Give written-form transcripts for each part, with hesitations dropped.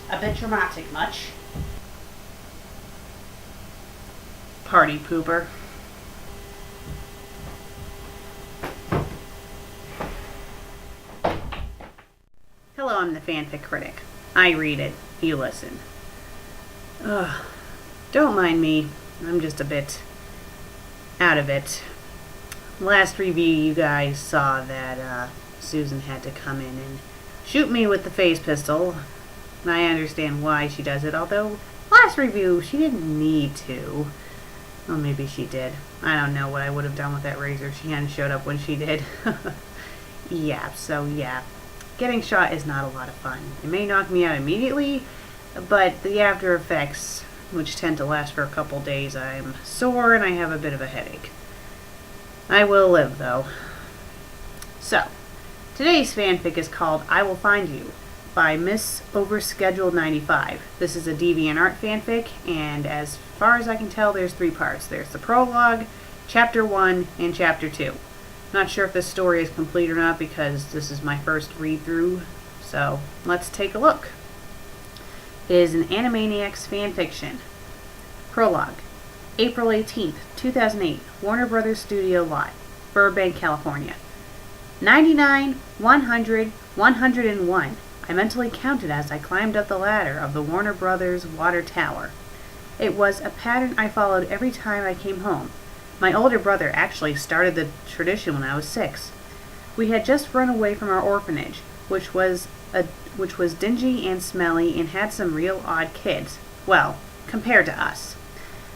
A bit dramatic, much? Party pooper. Hello, I'm the FanFic Critic. I read it, you listen. Ugh, don't mind me, I'm just a bit out of it. Last review you guys saw that Susan had to come in and shoot me with the phase pistol. And I understand why she does it, although last review she didn't need to. Well, maybe she did. I don't know what I would have done with that razor if she hadn't showed up when she did. Yeah. Getting shot is not a lot of fun. It may knock me out immediately, but the after effects, which tend to last for a couple days, I'm sore and I have a bit of a headache. I will live, though. So, today's fanfic is called I Will Find You by Miss Overscheduled 95. This is a DeviantArt fanfic, and as far as I can tell, there's 3 parts. There's the prologue, chapter 1, and chapter 2. Not sure if this story is complete or not because this is my first read-through, so let's take a look. It is an Animaniacs fanfiction. Prologue. April 18th, 2008, Warner Brothers Studio Lot, Burbank, California. 99, 100, 101. I mentally counted as I climbed up the ladder of the Warner Brothers water tower. It was a pattern I followed every time I came home. My older brother actually started the tradition when I was 6. We had just run away from our orphanage, which was dingy and smelly and had some real odd kids. Well, compared to us.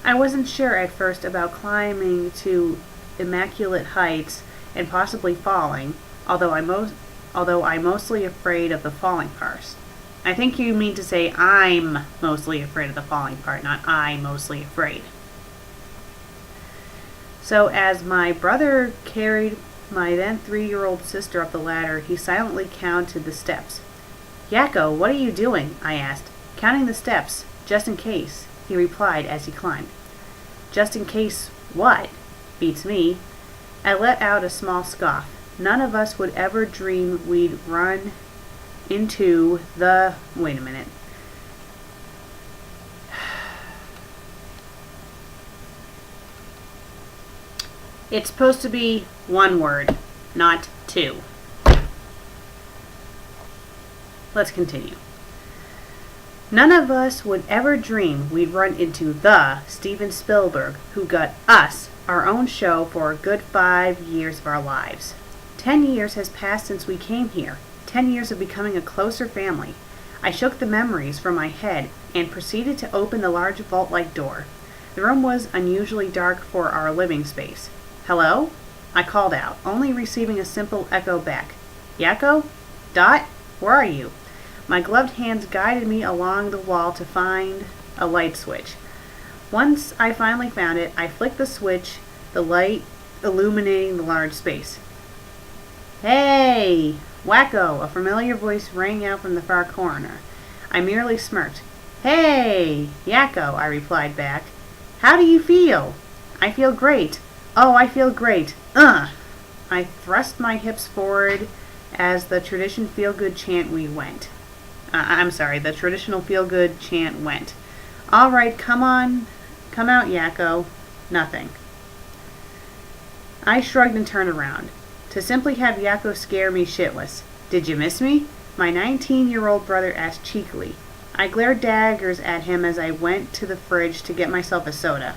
I wasn't sure at first about climbing to immaculate heights and possibly falling, although I'm mostly afraid of the falling part. I think you mean to say I'm mostly afraid of the falling part, not I'm mostly afraid. So as my brother carried my then 3-year-old sister up the ladder, he silently counted the steps. Yakko, what are you doing? I asked. Counting the steps, just in case, he replied as he climbed. Just in case what? Beats me. I let out a small scoff. None of us would ever dream we'd run into the... Wait a minute. It's supposed to be 1 word, not 2. Let's continue. None of us would ever dream we'd run into the Steven Spielberg who got us our own show for a good 5 years of our lives. 10 years has passed since we came here. 10 years of becoming a closer family. I shook the memories from my head and proceeded to open the large vault-like door. The room was unusually dark for our living space. Hello? I called out, only receiving a simple echo back. Yakko? Dot? Where are you? My gloved hands guided me along the wall to find a light switch. Once I finally found it, I flicked the switch, the light illuminating the large space. Hey! Wakko! A familiar voice rang out from the far corner. I merely smirked. Hey! Yakko! I replied back. How do you feel? I feel great. Oh, I feel great. Ugh! I thrust my hips forward as the traditional feel-good chant went. The traditional feel-good chant went. All right, come on. Come out, Yakko. Nothing. I shrugged and turned around, to simply have Yakko scare me shitless. Did you miss me? My 19-year-old brother asked cheekily. I glared daggers at him as I went to the fridge to get myself a soda.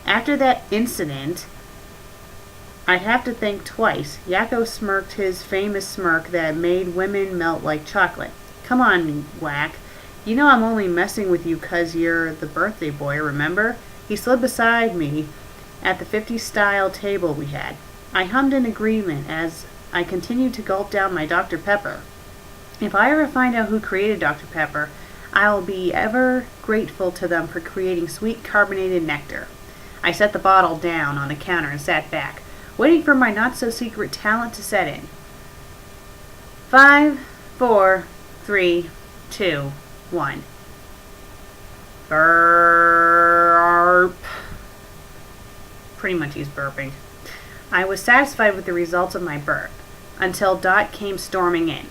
After that incident, I'd have to think twice. Yakko smirked his famous smirk that made women melt like chocolate. Come on, Wack. You know I'm only messing with you 'cause you're the birthday boy, remember? He slid beside me at the 50s-style table we had. I hummed in agreement as I continued to gulp down my Dr. Pepper. If I ever find out who created Dr. Pepper, I'll be ever grateful to them for creating sweet carbonated nectar. I set the bottle down on the counter and sat back, waiting for my not-so-secret talent to set in. 5, 4, 3, 2, 1. Burp. Pretty much he's burping. I was satisfied with the results of my burp, until Dot came storming in.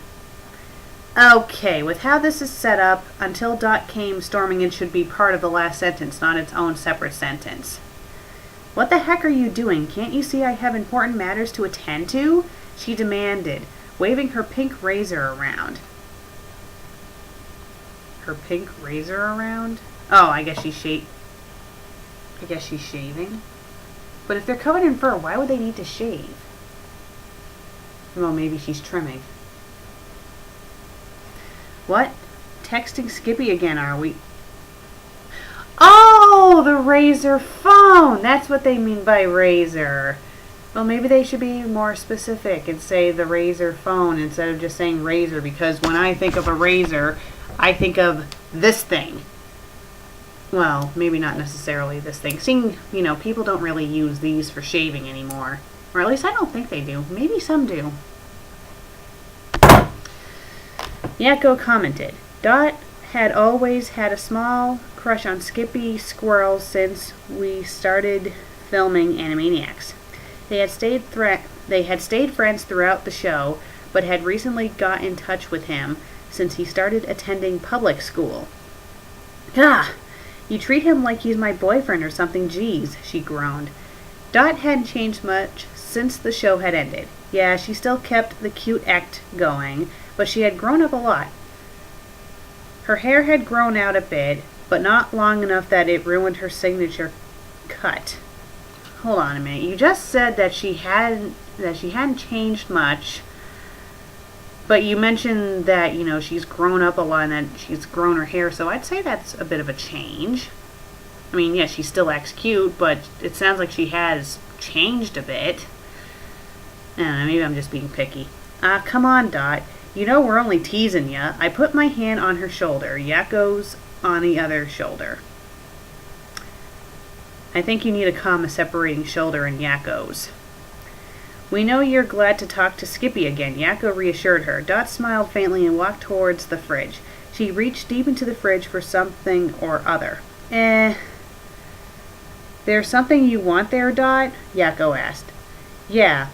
Okay, with how this is set up, until Dot came storming in should be part of the last sentence, not its own separate sentence. What the heck are you doing? Can't you see I have important matters to attend to? She demanded, waving her pink razor around. Her pink razor around? Oh, I guess she's shaving. But if they're covered in fur, why would they need to shave? Well, maybe she's trimming. What? Texting Skippy again, are we? Oh, the razor phone! That's what they mean by razor. Well, maybe they should be more specific and say the razor phone instead of just saying razor, because when I think of a razor, I think of this thing. Well, maybe not necessarily this thing. Seeing, people don't really use these for shaving anymore. Or at least I don't think they do. Maybe some do. Yakko commented, Dot had always had a small crush on Skippy Squirrel since we started filming Animaniacs. They had stayed friends throughout the show, but had recently got in touch with him since he started attending public school. Ah! You treat him like he's my boyfriend or something, geez, she groaned. Dot hadn't changed much since the show had ended. Yeah, she still kept the cute act going, but she had grown up a lot. Her hair had grown out a bit, but not long enough that it ruined her signature cut. Hold on a minute. You just said that she hadn't changed much, but you mentioned that, she's grown up a lot and that she's grown her hair, so I'd say that's a bit of a change. I mean, yeah, she still acts cute, but it sounds like she has changed a bit. I don't know, maybe I'm just being picky. Come on, Dot. We're only teasing ya. I put my hand on her shoulder. Yakko's on the other shoulder. I think you need a comma separating shoulder and Yakko's. We know you're glad to talk to Skippy again, Yakko reassured her. Dot smiled faintly and walked towards the fridge. She reached deep into the fridge for something or other. There's something you want there, Dot? Yakko asked. Yeah.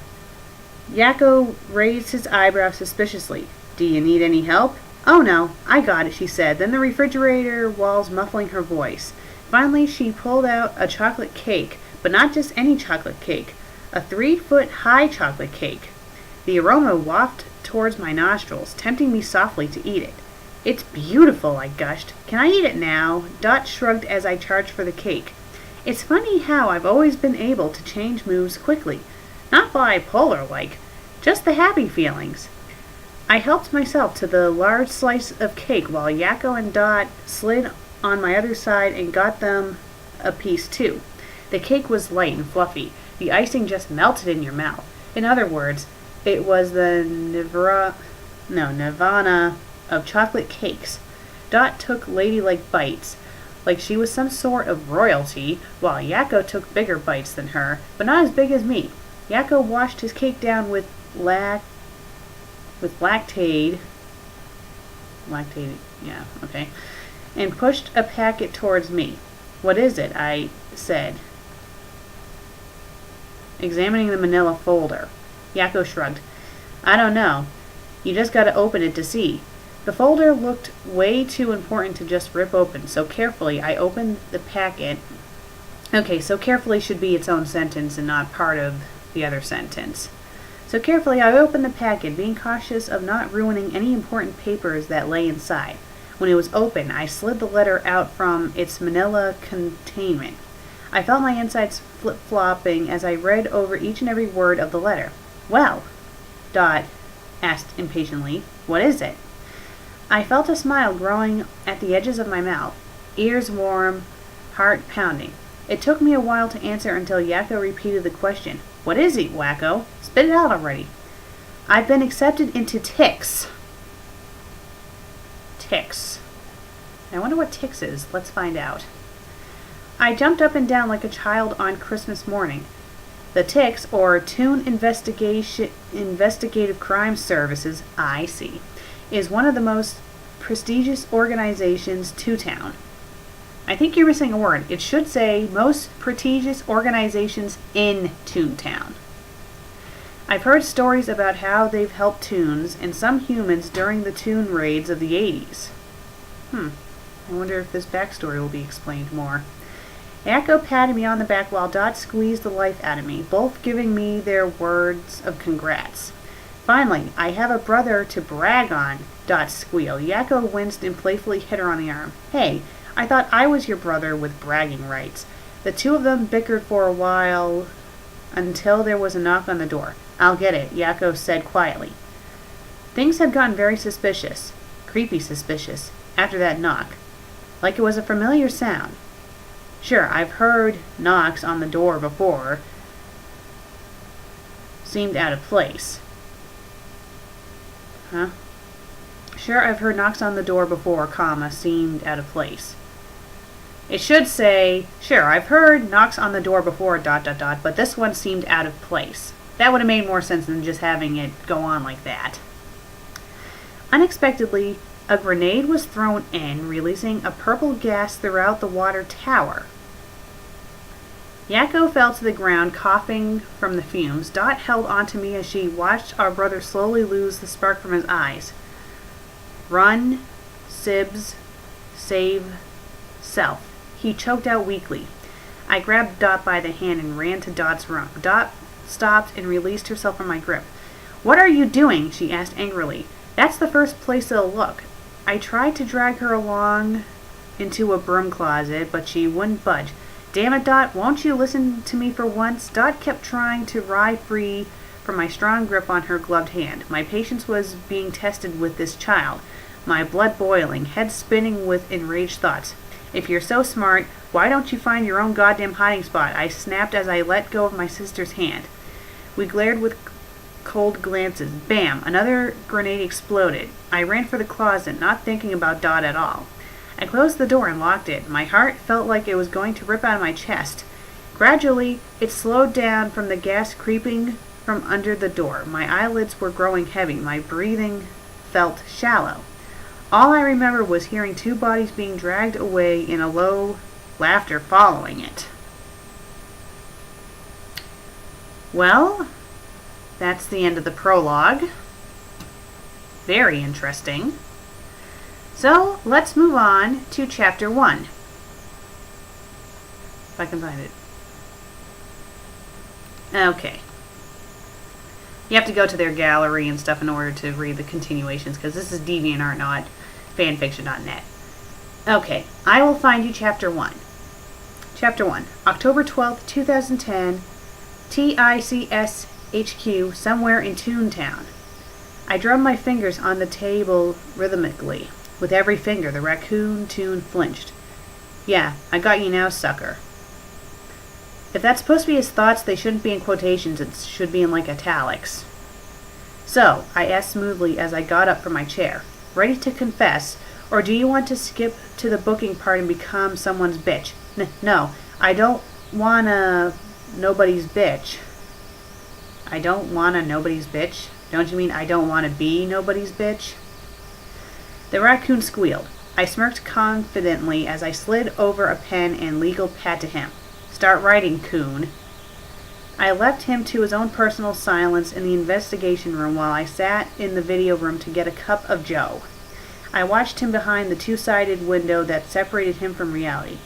Yakko raised his eyebrows suspiciously. Do you need any help? Oh no, I got it, she said, then the refrigerator walls muffling her voice. Finally, she pulled out a chocolate cake, but not just any chocolate cake. A 3-foot-high chocolate cake. The aroma wafted towards my nostrils, tempting me softly to eat it. It's beautiful, I gushed. Can I eat it now? Dot shrugged as I charged for the cake. It's funny how I've always been able to change moves quickly. Not bipolar-like, just the happy feelings. I helped myself to the large slice of cake while Yakko and Dot slid on my other side and got them a piece too. The cake was light and fluffy. The icing just melted in your mouth. In other words, it was the nirvana of chocolate cakes. Dot took ladylike bites, like she was some sort of royalty, while Yakko took bigger bites than her, but not as big as me. Yakko washed his cake down with lactate, yeah, okay, and pushed a packet towards me. What is it? I said, examining the manila folder. Yakko shrugged. I don't know. You just gotta open it to see. The folder looked way too important to just rip open, so carefully I opened the packet. Okay, so carefully should be its own sentence and not part of the other sentence. So carefully I opened the packet, being cautious of not ruining any important papers that lay inside. When it was open, I slid the letter out from its manila containment. I felt my insides flip-flopping as I read over each and every word of the letter. "Well," Dot asked impatiently, "what is it?" I felt a smile growing at the edges of my mouth, ears warm, heart pounding. It took me a while to answer until Yakko repeated the question. "What is it, Wakko? Spit it out already." "I've been accepted into Tix." Tix. I wonder what Tix is. Let's find out. I jumped up and down like a child on Christmas morning. The Tix, or Toon Investigative Crime Services, I see, is one of the most prestigious organizations to town. I think you're missing a word. It should say most prestigious organizations in Toontown. I've heard stories about how they've helped Toons and some humans during the Toon raids of the 80s. I wonder if this backstory will be explained more. Yakko patted me on the back while Dot squeezed the life out of me, both giving me their words of congrats. "Finally, I have a brother to brag on," Dot squealed. Yakko winced and playfully hit her on the arm. "Hey, I thought I was your brother with bragging rights." The two of them bickered for a while until there was a knock on the door. "I'll get it," Yakko said quietly. Things had gotten very suspicious, creepy suspicious, after that knock, like it was a familiar sound. Sure, I've heard knocks on the door before. Seemed out of place. Sure, I've heard knocks on the door before, comma, seemed out of place. It should say, sure, I've heard knocks on the door before, ... but this one seemed out of place. That would have made more sense than just having it go on like that. Unexpectedly, a grenade was thrown in, releasing a purple gas throughout the water tower. Yakko fell to the ground, coughing from the fumes. Dot held onto me as she watched our brother slowly lose the spark from his eyes. "Run, Sibs, save, self," he choked out weakly. I grabbed Dot by the hand and ran to Dot's room. Dot stopped and released herself from my grip. "What are you doing?" she asked angrily. "That's the first place they'll look." I tried to drag her along into a broom closet, but she wouldn't budge. "Damn it, Dot, won't you listen to me for once?" Dot kept trying to writhe free from my strong grip on her gloved hand. My patience was being tested with this child, my blood boiling, head spinning with enraged thoughts. "If you're so smart, why don't you find your own goddamn hiding spot?" I snapped as I let go of my sister's hand. We glared with cold glances. Bam! Another grenade exploded. I ran for the closet, not thinking about Dot at all. I closed the door and locked it. My heart felt like it was going to rip out of my chest. Gradually, it slowed down from the gas creeping from under the door. My eyelids were growing heavy. My breathing felt shallow. All I remember was hearing two bodies being dragged away and a low laughter following it. Well, that's the end of the prologue. Very interesting. So, let's move on to Chapter 1. If I can find it. Okay. You have to go to their gallery and stuff in order to read the continuations, because this is DeviantArt, not fanfiction.net. Okay, I will find you Chapter 1. Chapter 1. October 12th, 2010. TICS HQ, somewhere in Toontown. I drummed my fingers on the table rhythmically. With every finger, the raccoon Toon flinched. "Yeah, I got you now, sucker." If that's supposed to be his thoughts, they shouldn't be in quotations. It should be in, like, italics. "So," I asked smoothly as I got up from my chair, "ready to confess, or do you want to skip to the booking part and become someone's bitch?" No, I don't wanna nobody's bitch." I don't wanna nobody's bitch? Don't you mean I don't wanna be nobody's bitch? The raccoon squealed. I smirked confidently as I slid over a pen and legal pad to him. "Start writing, coon." I left him to his own personal silence in the investigation room while I sat in the video room to get a cup of joe. I watched him behind the two-sided window that separated him from reality.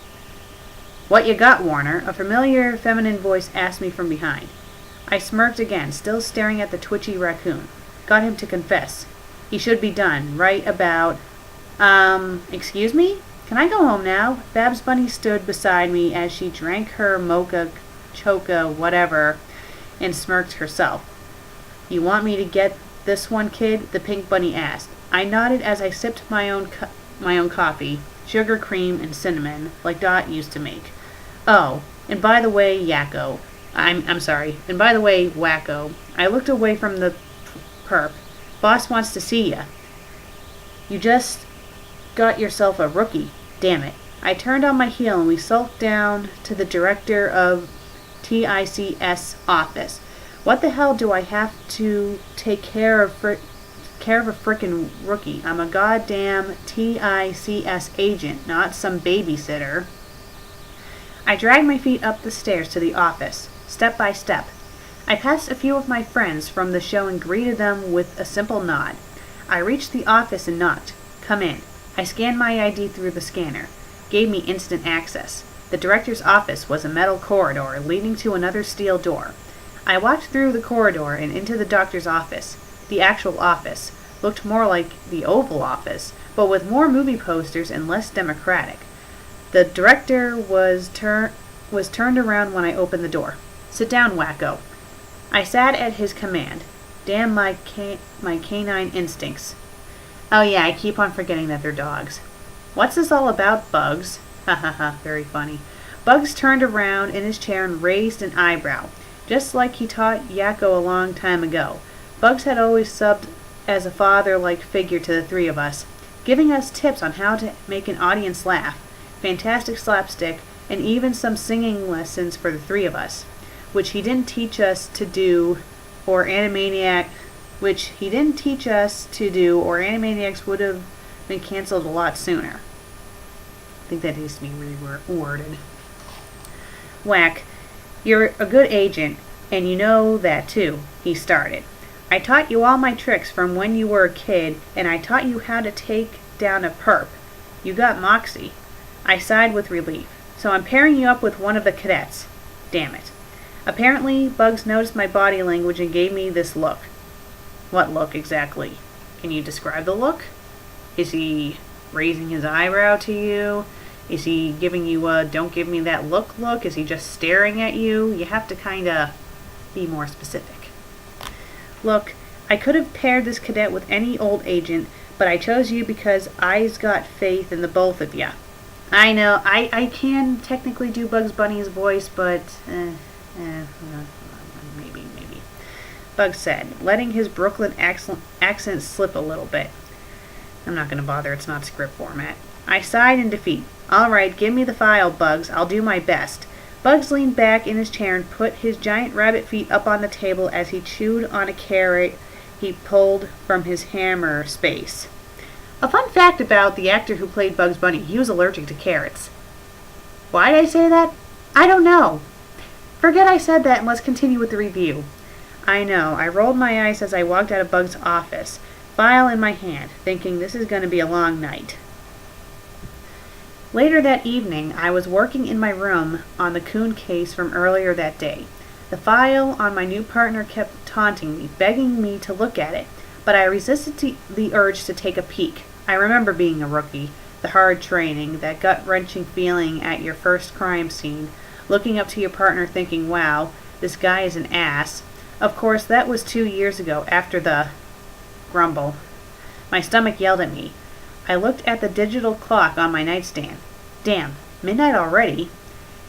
"What you got, Warner?" a familiar feminine voice asked me from behind. I smirked again, still staring at the twitchy raccoon. Got him to confess. He should be done, right about... excuse me? Can I go home now? Babs Bunny stood beside me as she drank her mocha, choca, whatever, and smirked herself. You want me to get this one, kid? The pink bunny asked. I nodded as I sipped my own coffee, sugar, cream, and cinnamon, like Dot used to make. Oh, and by the way, Yakko. I'm sorry. And by the way, Wakko. I looked away from the perp. Boss wants to see ya. You just got yourself a rookie. Damn it. I turned on my heel and we sulked down to the director of TICS office. What the hell do I have to take care of a frickin' rookie? I'm a goddamn TICS agent, not some babysitter. I dragged my feet up the stairs to the office, step by step. I passed a few of my friends from the show and greeted them with a simple nod. I reached the office and knocked. Come in. I scanned my ID through the scanner. Gave me instant access. The director's office was a metal corridor leading to another steel door. I walked through the corridor and into the doctor's office. The actual office looked more like the Oval Office, but with more movie posters and less democratic. The director was turned around when I opened the door. Sit down, Wakko. I sat at his command. Damn my canine instincts. Oh yeah, I keep on forgetting that they're dogs. What's this all about, Bugs? Ha ha ha, very funny. Bugs turned around in his chair and raised an eyebrow, just like he taught Yakko a long time ago. Bugs had always subbed as a father-like figure to the three of us, giving us tips on how to make an audience laugh, fantastic slapstick, and even some singing lessons for the three of us, which he didn't teach us to do, or Animaniacs would have been canceled a lot sooner. I think that needs to be reworded. Whack, you're a good agent, and you know that too, he started. I taught you all my tricks from when you were a kid, and I taught you how to take down a perp. You got moxie. I sighed with relief. So I'm pairing you up with one of the cadets. Damn it. Apparently, Bugs noticed my body language and gave me this look. What look exactly? Can you describe the look? Is he raising his eyebrow to you? Is he giving you a don't give me that look? Is he just staring at you? You have to kind of be more specific. Look, I could have paired this cadet with any old agent, but I chose you because I's got faith in the both of ya. I know, I can technically do Bugs Bunny's voice, but maybe. Bugs said, letting his Brooklyn accent slip a little bit. I'm not going to bother, it's not script format. I sighed in defeat. All right, give me the file, Bugs. I'll do my best. Bugs leaned back in his chair and put his giant rabbit feet up on the table as he chewed on a carrot he pulled from his hammer space. A fun fact about the actor who played Bugs Bunny, he was allergic to carrots. Why did I say that? I don't know. Forget I said that and let's continue with the review. I know, I rolled my eyes as I walked out of Bugs' office, file in my hand, thinking this is going to be a long night. Later that evening, I was working in my room on the coon case from earlier that day. The file on my new partner kept taunting me, begging me to look at it, but I resisted the urge to take a peek. I remember being a rookie, the hard training, that gut-wrenching feeling at your first crime scene, looking up to your partner thinking, wow, this guy is an ass. Of course, that was 2 years ago, after the grumble. My stomach yelled at me. I looked at the digital clock on my nightstand. Damn, midnight already.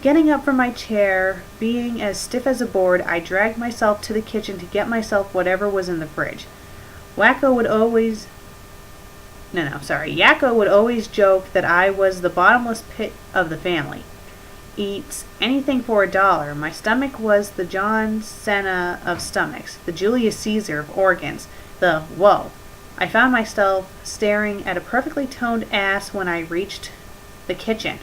Getting up from my chair, being as stiff as a board, I dragged myself to the kitchen to get myself whatever was in the fridge. Yakko would always joke that I was the bottomless pit of the family. Eats anything for $1. My stomach was the John Cena of stomachs, the Julius Caesar of organs, the whoa. I found myself staring at a perfectly toned ass when I reached the kitchen.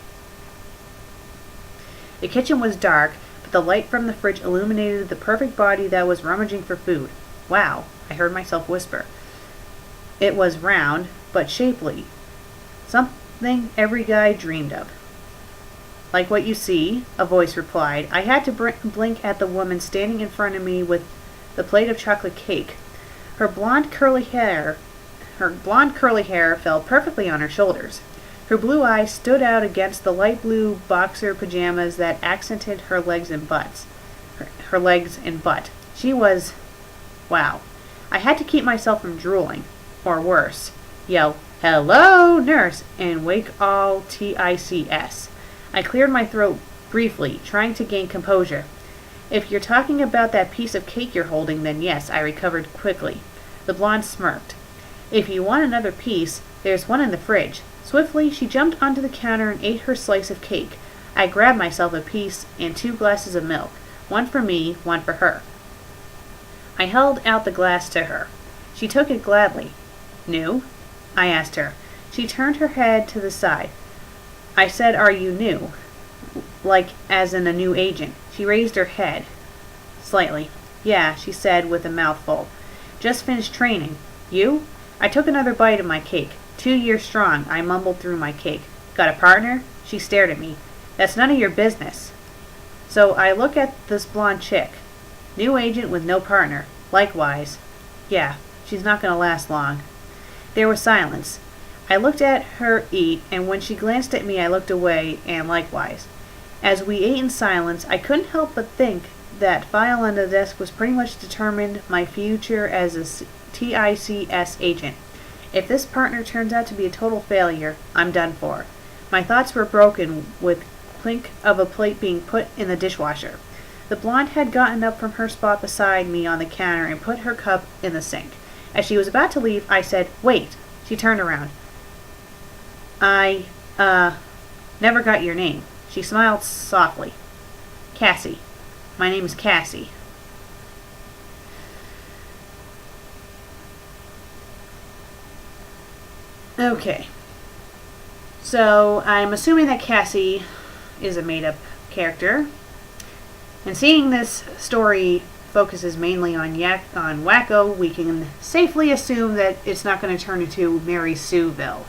The kitchen was dark, but the light from the fridge illuminated the perfect body that was rummaging for food. Wow, I heard myself whisper. It was round, but shapely. Something every guy dreamed of. Like what you see, a voice replied. I had to blink at the woman standing in front of me with the plate of chocolate cake. Her blonde curly hair fell perfectly on her shoulders. Her blue eyes stood out against the light blue boxer pajamas that accented her legs and butt. She was, wow. I had to keep myself from drooling, or worse, yell, "Hello, nurse," and wake all TICS. I cleared my throat briefly, trying to gain composure. If you're talking about that piece of cake you're holding, then yes, I recovered quickly. The blonde smirked. If you want another piece, there's one in the fridge. Swiftly, she jumped onto the counter and ate her slice of cake. I grabbed myself a piece and 2 glasses of milk. One for me, one for her. I held out the glass to her. She took it gladly. New? I asked her. She turned her head to the side. I said, are you new? Like, as in a new agent. She raised her head. Slightly. Yeah, she said with a mouthful. Just finished training. You? I took another bite of my cake. 2 years strong, I mumbled through my cake. Got a partner? She stared at me. That's none of your business. So I look at this blonde chick. New agent with no partner. Likewise. Yeah, she's not going to last long. There was silence. I looked at her eat, and when she glanced at me, I looked away, and likewise. As we ate in silence, I couldn't help but think that file on the desk was pretty much determined my future as a TICS agent. If this partner turns out to be a total failure, I'm done for. My thoughts were broken with clink of a plate being put in the dishwasher. The blonde had gotten up from her spot beside me on the counter and put her cup in the sink. As she was about to leave, I said, wait. She turned around. I never got your name. She smiled softly. Cassie. My name is Cassie. Okay. So, I'm assuming that Cassie is a made-up character. And seeing this story focuses mainly on Wakko, we can safely assume that it's not going to turn into Mary Sueville.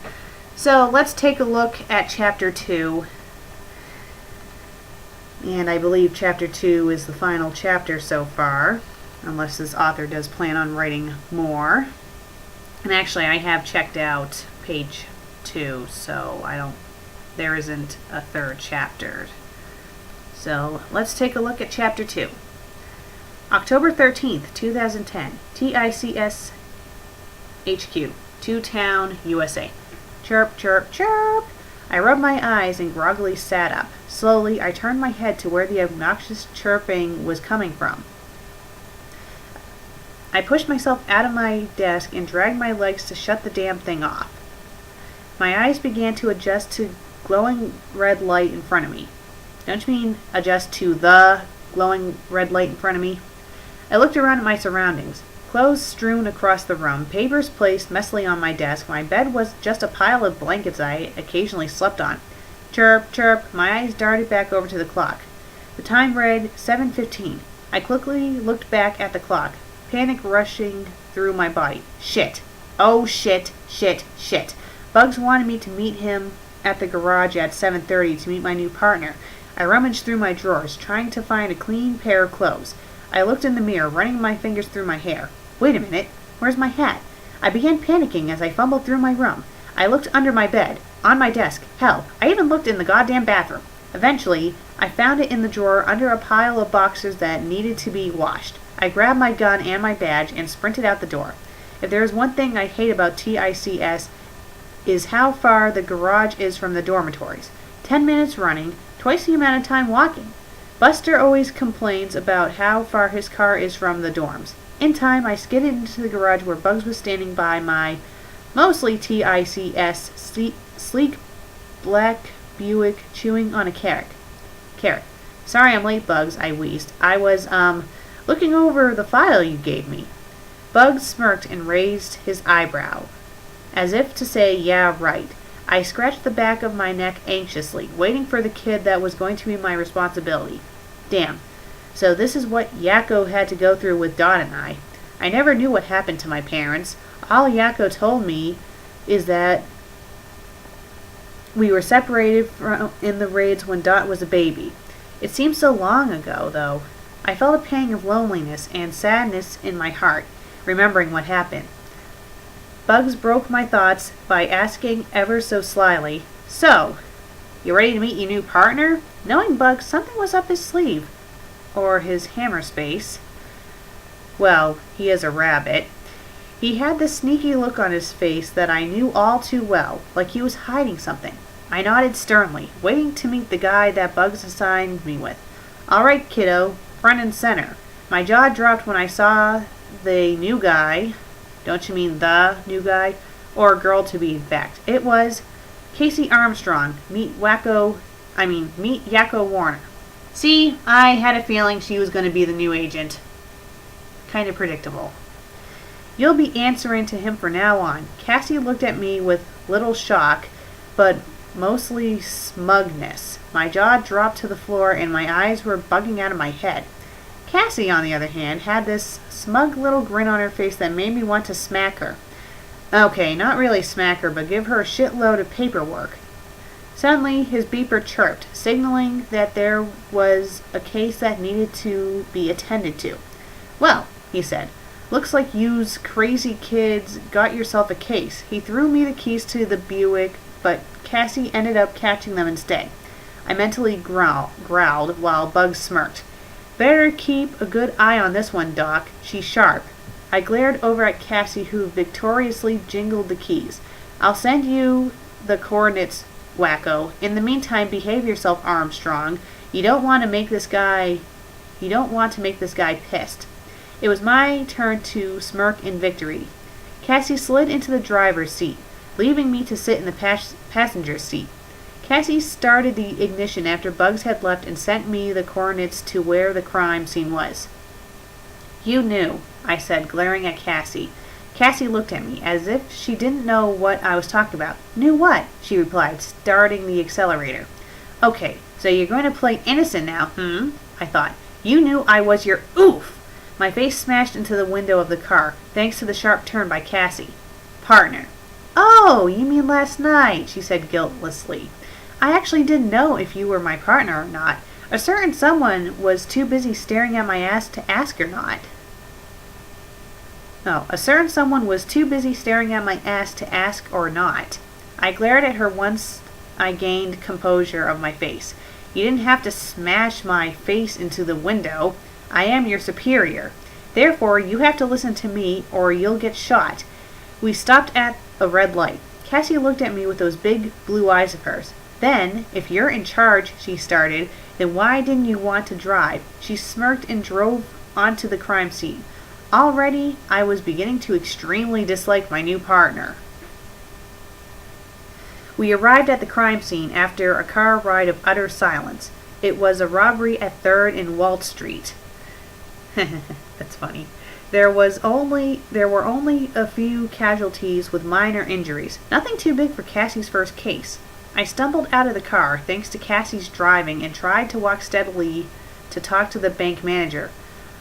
So, let's take a look at Chapter 2. And I believe Chapter 2 is the final chapter so far, unless this author does plan on writing more. And actually, I have checked out page 2, so there isn't a third chapter. So, let's take a look at Chapter 2. October 13th, 2010, TICS HQ, 2-Town, USA. Chirp, chirp, chirp! I rubbed my eyes and groggily sat up. Slowly, I turned my head to where the obnoxious chirping was coming from. I pushed myself out of my desk and dragged my legs to shut the damn thing off. My eyes began to adjust to glowing red light in front of me. Don't you mean adjust to the glowing red light in front of me? I looked around at my surroundings. Clothes strewn across the room, papers placed messily on my desk. My bed was just a pile of blankets I occasionally slept on. Chirp, chirp, my eyes darted back over to the clock. The time read 7:15. I quickly looked back at the clock, panic rushing through my body. Shit. Oh, shit, shit, shit. Bugs wanted me to meet him at the garage at 7:30 to meet my new partner. I rummaged through my drawers, trying to find a clean pair of clothes. I looked in the mirror, running my fingers through my hair. Wait a minute, where's my hat? I began panicking as I fumbled through my room. I looked under my bed, on my desk, hell, I even looked in the goddamn bathroom. Eventually, I found it in the drawer under a pile of boxes that needed to be washed. I grabbed my gun and my badge and sprinted out the door. If there is one thing I hate about TICS, is how far the garage is from the dormitories. 10 minutes running, twice the amount of time walking. Buster always complains about how far his car is from the dorms. In time, I skidded into the garage where Bugs was standing by my mostly TICS sleek black Buick chewing on a carrot. Sorry I'm late, Bugs, I wheezed. I was, looking over the file you gave me. Bugs smirked and raised his eyebrow, as if to say, yeah, right. I scratched the back of my neck anxiously, waiting for the kid that was going to be my responsibility. Damn. So this is what Yakko had to go through with Dot and I. I never knew what happened to my parents. All Yakko told me is that We were separated in the raids when Dot was a baby. It seems so long ago, though. I felt a pang of loneliness and sadness in my heart, remembering what happened. Bugs broke my thoughts by asking ever so slyly, "So, you ready to meet your new partner?" Knowing Bugs, something was up his sleeve. Or his hammer space. Well, he is a rabbit. He had this sneaky look on his face that I knew all too well, like he was hiding something. I nodded sternly, waiting to meet the guy that Bugs assigned me with. "All right, kiddo, front and center." My jaw dropped when I saw the new guy. Don't you mean the new guy? Or girl, to be exact. It was Casey Armstrong. Meet Yakko Warner. See, I had a feeling she was going to be the new agent. Kind of predictable. "You'll be answering to him from now on." Cassie looked at me with little shock, but mostly smugness. My jaw dropped to the floor and my eyes were bugging out of my head. Cassie, on the other hand, had this smug little grin on her face that made me want to smack her. Okay, not really smack her, but give her a shitload of paperwork. Suddenly, his beeper chirped, signaling that there was a case that needed to be attended to. "Well," he said, "looks like yous crazy kids got yourself a case." He threw me the keys to the Buick, but Cassie ended up catching them instead. I mentally growled while Bugs smirked. "Better keep a good eye on this one, Doc. She's sharp." I glared over at Cassie, who victoriously jingled the keys. "I'll send you the coordinates, Wakko. In the meantime, behave yourself, Armstrong. You don't want to make this guy pissed." It was my turn to smirk in victory. Cassie slid into the driver's seat, leaving me to sit in the passenger seat. Cassie started the ignition after Bugs had left and sent me the coordinates to where the crime scene was. "You knew," I said, glaring at Cassie. Cassie looked at me, as if she didn't know what I was talking about. "Knew what?" she replied, starting the accelerator. "Okay, so you're going to play innocent now, I thought. "You knew I was your oof!" My face smashed into the window of the car, thanks to the sharp turn by Cassie. "Partner." "Oh, you mean last night," she said guiltlessly. "I actually didn't know if you were my partner or not. A certain someone was too busy staring at my ass to ask or not." A certain someone was too busy staring at my ass to ask or not. I glared at her once I gained composure of my face. "You didn't have to smash my face into the window. I am your superior. Therefore, you have to listen to me or you'll get shot." We stopped at a red light. Cassie looked at me with those big blue eyes of hers. "Then, if you're in charge," she started, "then why didn't you want to drive?" She smirked and drove onto the crime scene. Already, I was beginning to extremely dislike my new partner. We arrived at the crime scene after a car ride of utter silence. It was a robbery at 3rd and Walt Street. That's funny. There were only a few casualties with minor injuries. Nothing too big for Cassie's first case. I stumbled out of the car, thanks to Cassie's driving, and tried to walk steadily to talk to the bank manager.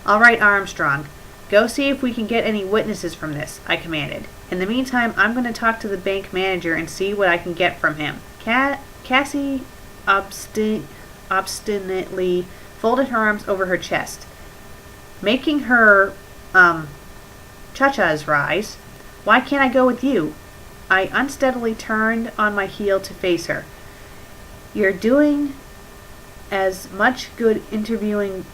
"All right, Armstrong. Go see if we can get any witnesses from this," I commanded. "In the meantime, I'm going to talk to the bank manager and see what I can get from him." Cassie obstinately folded her arms over her chest, making her, cha-chas rise. "Why can't I go with you?" I unsteadily turned on my heel to face her. You're doing as much good interviewing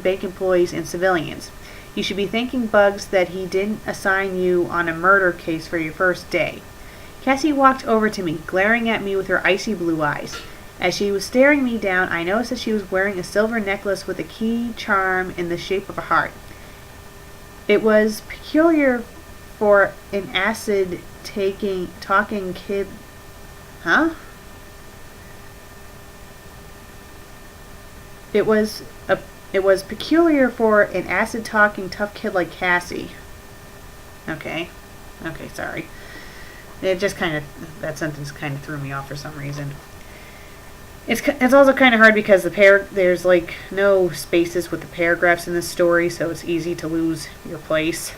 bank employees and civilians. You should be thanking Bugs that he didn't assign you on a murder case for your first day." Cassie walked over to me, glaring at me with her icy blue eyes. As she was staring me down, I noticed that she was wearing a silver necklace with a key charm in the shape of a heart. It was peculiar for an talking kid. Huh? It was peculiar for an acid-talking tough kid like Cassie. Okay, sorry. That sentence kind of threw me off for some reason. It's also kind of hard because there's like no spaces with the paragraphs in this story, so it's easy to lose your place.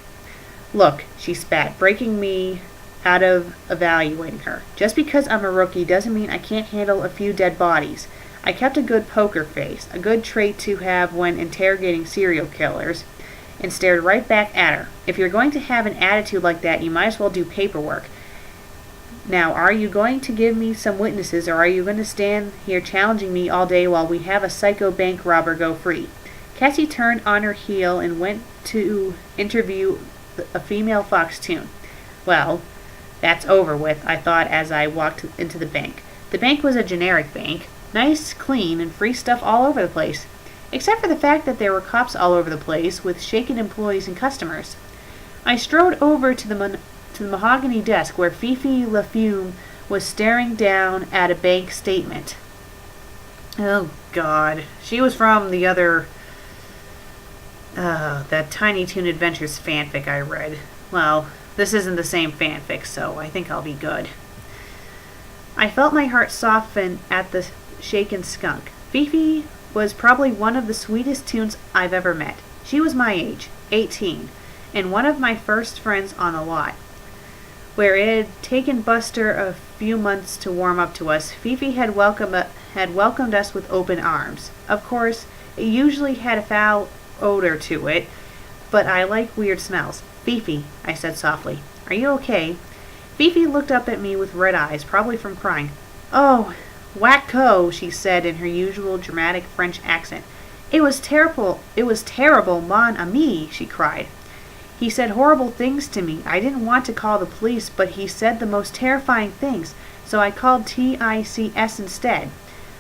"Look," she spat, breaking me out of evaluating her. Just because I'm a rookie doesn't mean I can't handle a few dead bodies. I kept a good poker face, a good trait to have when interrogating serial killers, and stared right back at her. If you're going to have an attitude like that, you might as well do paperwork. Now, are you going to give me some witnesses, or are you going to stand here challenging me all day while we have a psycho bank robber go free? Cassie turned on her heel and went to interview a female foxtoon. Well, that's over with, I thought as I walked into the bank. The bank was a generic bank. Nice, clean, and free stuff all over the place. Except for the fact that there were cops all over the place with shaken employees and customers. I strode over to the mahogany desk where Fifi LaFume was staring down at a bank statement. Oh, God. She was from the other... that Tiny Toon Adventures fanfic I read. Well, this isn't the same fanfic, so I think I'll be good. I felt my heart soften at the shaken skunk. Fifi was probably one of the sweetest toons I've ever met. She was my age, 18, and one of my first friends on the lot. Where it had taken Buster a few months to warm up to us, Fifi had welcomed us with open arms. Of course, it usually had a foul odor to it, but I like weird smells. Fifi, I said softly, are you okay? Fifi looked up at me with red eyes, probably from crying. Oh, Wakko, she said in her usual dramatic French accent. It was terrible, mon ami, she cried. He said horrible things to me. I didn't want to call the police, but he said the most terrifying things, so I called TICS instead.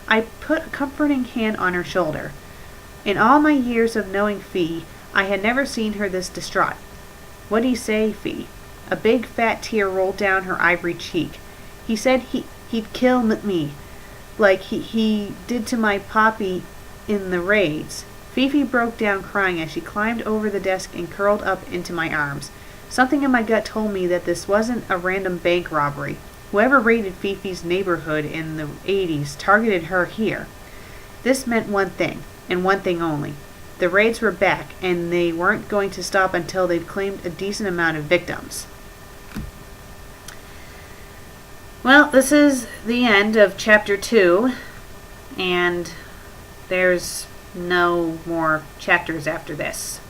I put a comforting hand on her shoulder. In all my years of knowing Fee, I had never seen her this distraught. What'd he say, Fee? A big fat tear rolled down her ivory cheek. He said he'd kill me, like he did to my poppy in the raids. Fifi broke down crying as she climbed over the desk and curled up into my arms. Something in my gut told me that this wasn't a random bank robbery. Whoever raided Fifi's neighborhood in the 80s targeted her here. This meant one thing, and one thing only. The raids were back, and they weren't going to stop until they'd claimed a decent amount of victims. Well, this is the end of Chapter 2, and there's no more chapters after this.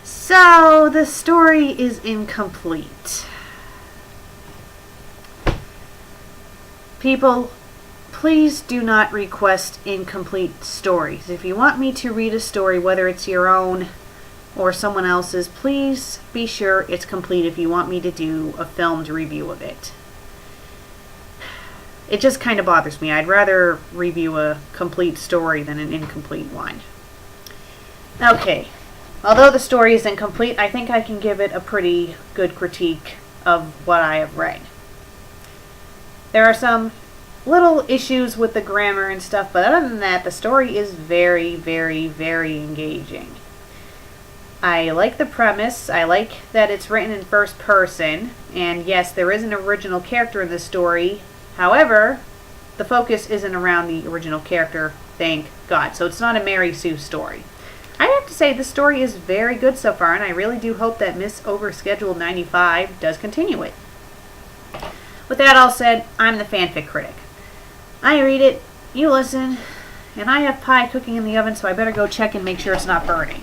So, the story is incomplete. People, please do not request incomplete stories. If you want me to read a story, whether it's your own or someone else's, please be sure it's complete if you want me to do a filmed review of it. It just kind of bothers me. I'd rather review a complete story than an incomplete one. Okay, although the story is incomplete, I think I can give it a pretty good critique of what I have read. There are some little issues with the grammar and stuff, but other than that, the story is very, very, very engaging. I like the premise. I like that it's written in first person, and yes, there is an original character in the story. However, the focus isn't around the original character, thank God. So it's not a Mary Sue story. I have to say the story is very good so far, and I really do hope that Miss Overscheduled 95 does continue it. With that all said, I'm the FanFic Critic. I read it, you listen, and I have pie cooking in the oven, so I better go check and make sure it's not burning.